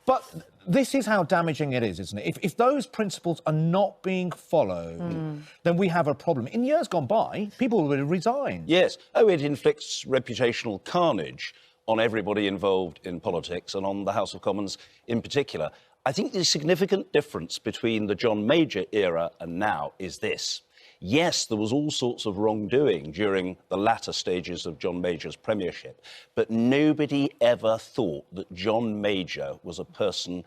But this is how damaging it is, isn't it? If those principles are not being followed, then we have a problem. In years gone by, people would have resigned. Yes. Oh, it inflicts reputational carnage on everybody involved in politics and on the House of Commons in particular. I think the significant difference between the John Major era and now is this. Yes, there was all sorts of wrongdoing during the latter stages of John Major's premiership, but nobody ever thought that John Major was a person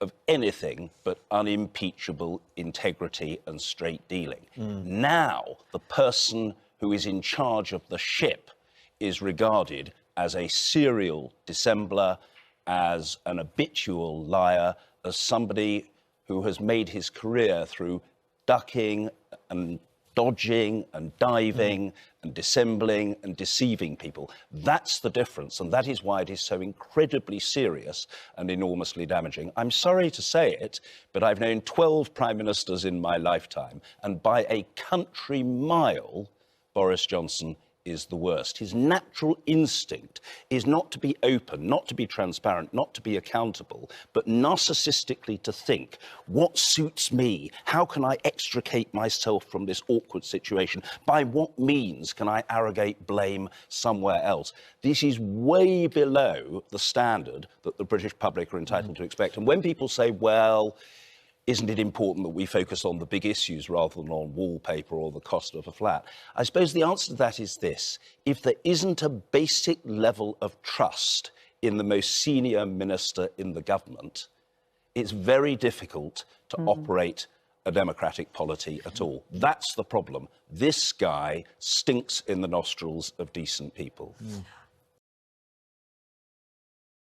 of anything but unimpeachable integrity and straight dealing. Now, the person who is in charge of the ship is regarded as a serial dissembler, as an habitual liar, as somebody who has made his career through ducking and dodging and diving and dissembling and deceiving people. That's the difference, and that is why it is so incredibly serious and enormously damaging. I'm sorry to say it, but I've known 12 prime ministers in my lifetime, and by a country mile, Boris Johnson is the worst. His natural instinct is not to be open, not to be transparent, not to be accountable, but narcissistically to think, what suits me? How can I extricate myself from this awkward situation? By what means can I arrogate blame somewhere else? This is way below the standard that the British public are entitled to expect. And when people say, well, isn't it important that we focus on the big issues rather than on wallpaper or the cost of a flat? I suppose the answer to that is this. If there isn't a basic level of trust in the most senior minister in the government, it's very difficult to operate a democratic polity at all. That's the problem. This guy stinks in the nostrils of decent people.